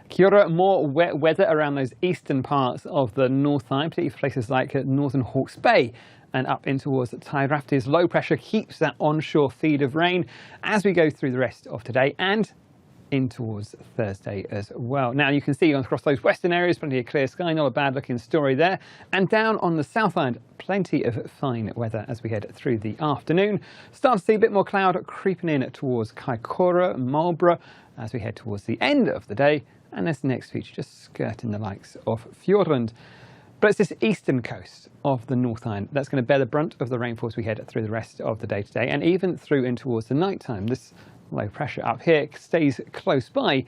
Kia ora, more wet weather around those eastern parts of the North Island, particularly for places like northern Hawke's Bay and up in towards Tairafti. Low pressure keeps that onshore feed of rain as we go through the rest of today and in towards Thursday as well. Now you can see across those western areas, plenty of clear sky, not a bad looking story there. And down on the South Island, plenty of fine weather as we head through the afternoon. Start to see a bit more cloud creeping in towards Kaikoura, Marlborough as we head towards the end of the day. And this next feature just skirting the likes of Fjordland. But it's this eastern coast of the North Island that's going to bear the brunt of the rainfall as we head through the rest of the day today and even through in towards the night time. This low pressure up here stays close by,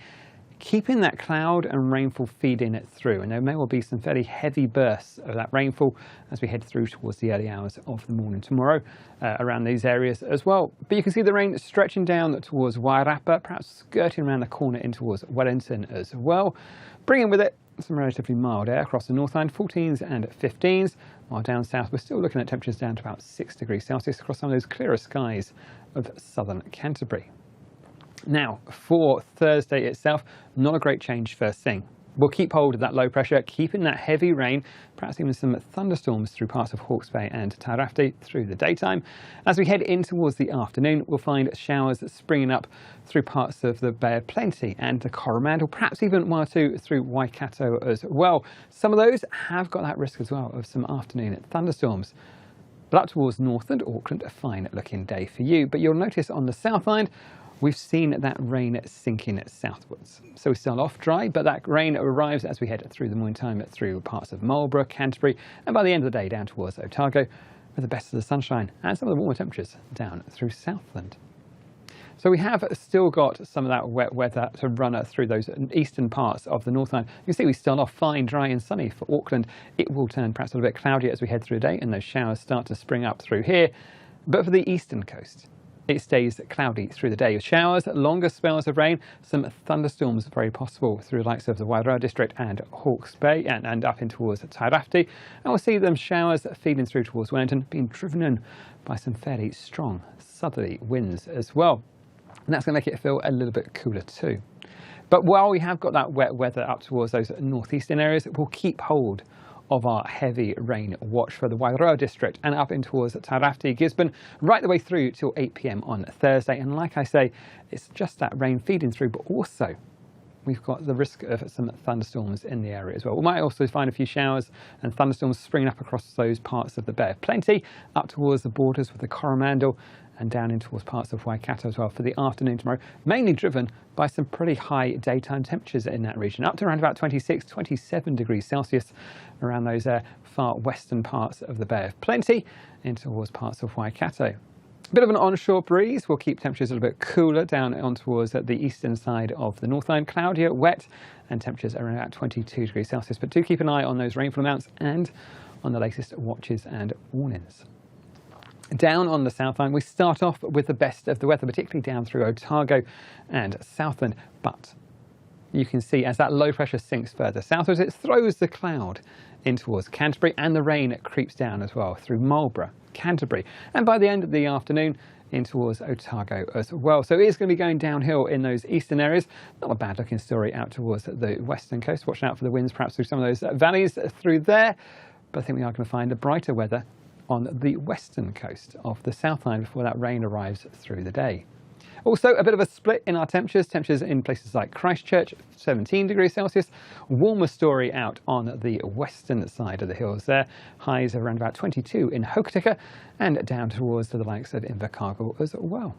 keeping that cloud and rainfall feeding it through. And there may well be some fairly heavy bursts of that rainfall as we head through towards the early hours of the morning tomorrow around these areas as well. But you can see the rain stretching down towards Wairarapa, perhaps skirting around the corner in towards Wellington as well, bringing with it some relatively mild air across the North Island, 14s and 15s, while down south we're still looking at temperatures down to about 6 degrees Celsius across some of those clearer skies of southern Canterbury. Now, for Thursday itself, not a great change first thing. We'll keep hold of that low pressure, keeping that heavy rain, perhaps even some thunderstorms through parts of Hawke's Bay and Tairafti through the daytime. As we head in towards the afternoon, we'll find showers springing up through parts of the Bay of Plenty and the Coromandel, perhaps even one or two through Waikato as well. Some of those have got that risk as well of some afternoon thunderstorms. But up towards Northland, Auckland, a fine looking day for you. But you'll notice on the South Island, we've seen that rain sinking southwards. So we start off dry, but that rain arrives as we head through the morning time through parts of Marlborough, Canterbury, and by the end of the day down towards Otago, with the best of the sunshine and some of the warmer temperatures down through Southland. So we have still got some of that wet weather to run through those eastern parts of the North Island. You can see we start off fine, dry and sunny for Auckland. It will turn perhaps a little bit cloudier as we head through the day and those showers start to spring up through here. But for the eastern coast, it stays cloudy through the day with showers, longer spells of rain, some thunderstorms very possible through the likes of the Wairoa district and Hawke's Bay and up in towards Tairafti. And we'll see them showers feeding through towards Wellington, being driven in by some fairly strong southerly winds as well. And that's going to make it feel a little bit cooler too. But while we have got that wet weather up towards those northeastern areas, we'll keep hold of our heavy rain watch for the Wairoa district and up in towards Tairafti, Gisborne, right the way through till 8 p.m. on Thursday. And like I say, it's just that rain feeding through, but also we've got the risk of some thunderstorms in the area as well. We might also find a few showers and thunderstorms springing up across those parts of the Bay of Plenty, up towards the borders with the Coromandel, and down in towards parts of Waikato as well for the afternoon tomorrow, mainly driven by some pretty high daytime temperatures in that region, up to around about 26, 27 degrees Celsius around those far western parts of the Bay of Plenty in towards parts of Waikato. A bit of an onshore breeze will keep temperatures a little bit cooler down on towards the eastern side of the North Island, cloudier, wet, and temperatures around about 22 degrees Celsius. But do keep an eye on those rainfall amounts and on the latest watches and warnings. Down on the South Island, we start off with the best of the weather, particularly down through Otago and Southland. But you can see as that low pressure sinks further southwards, it throws the cloud in towards Canterbury and the rain creeps down as well through Marlborough, Canterbury, and by the end of the afternoon in towards Otago as well. So it is going to be going downhill in those eastern areas. Not a bad looking story out towards the western coast. Watch out for the winds perhaps through some of those valleys through there. But I think we are going to find a brighter weather on the western coast of the South Island before that rain arrives through the day. Also, a bit of a split in our temperatures. Temperatures in places like Christchurch, 17 degrees Celsius. Warmer story out on the western side of the hills there. Highs around about 22 in Hokitika and down towards the likes of Invercargill as well.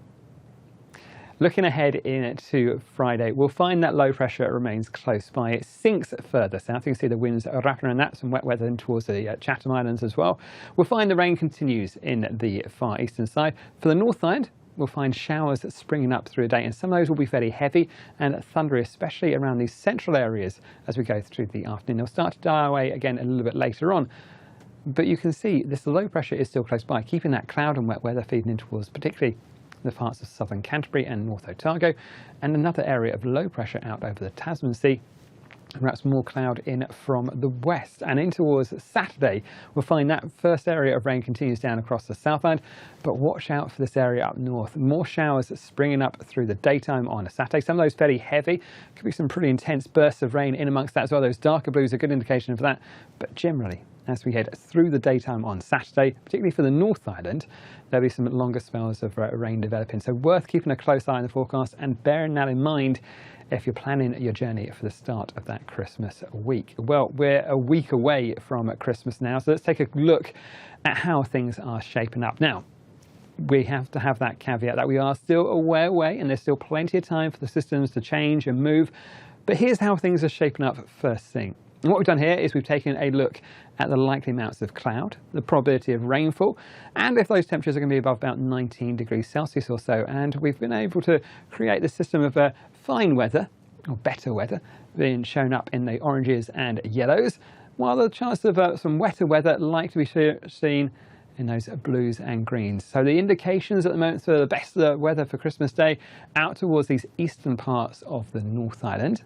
Looking ahead into Friday, we'll find that low pressure remains close by. It sinks further south. You can see the winds are wrapping around that, some wet weather in towards the Chatham Islands as well. We'll find the rain continues in the far eastern side. For the North Island, we'll find showers springing up through the day, and some of those will be fairly heavy and thundery, especially around these central areas as we go through the afternoon. They'll start to die away again a little bit later on. But you can see this low pressure is still close by, keeping that cloud and wet weather feeding in towards particularly the parts of southern Canterbury and North Otago, and another area of low pressure out over the Tasman Sea Perhaps more cloud in from the west, and in towards Saturday we'll find that first area of rain continues down across the Southland, but watch out for this area up north. More showers springing up through the daytime on a Saturday, some of those fairly heavy, could be some pretty intense bursts of rain in amongst that as well. Those darker blues are a good indication of that, but generally as we head through the daytime on Saturday, particularly for the North Island, there'll be some longer spells of rain developing, so worth keeping a close eye on the forecast and bearing that in mind if you're planning your journey for the start of that Christmas week. Well, we're a week away from Christmas now, so let's take a look at how things are shaping up. Now, we have to have that caveat that we are still a way away and there's still plenty of time for the systems to change and move. But here's how things are shaping up first thing. And what we've done here is we've taken a look at the likely amounts of cloud, the probability of rainfall, and if those temperatures are going to be above about 19 degrees Celsius or so. And we've been able to create the system of fine weather, or better weather, being shown up in the oranges and yellows, while the chance of some wetter weather likely to be seen in those blues and greens. So the indications at the moment for the best weather for Christmas Day out towards these eastern parts of the North Island.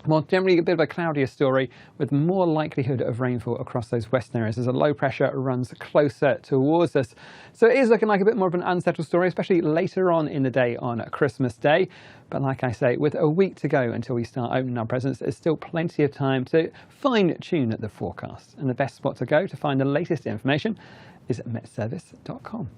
Well, generally a bit of a cloudier story with more likelihood of rainfall across those western areas as a low pressure runs closer towards us. So it is looking like a bit more of an unsettled story, especially later on in the day on Christmas Day. But like I say, with a week to go until we start opening our presents, there's still plenty of time to fine-tune the forecast. And the best spot to go to find the latest information is metservice.com.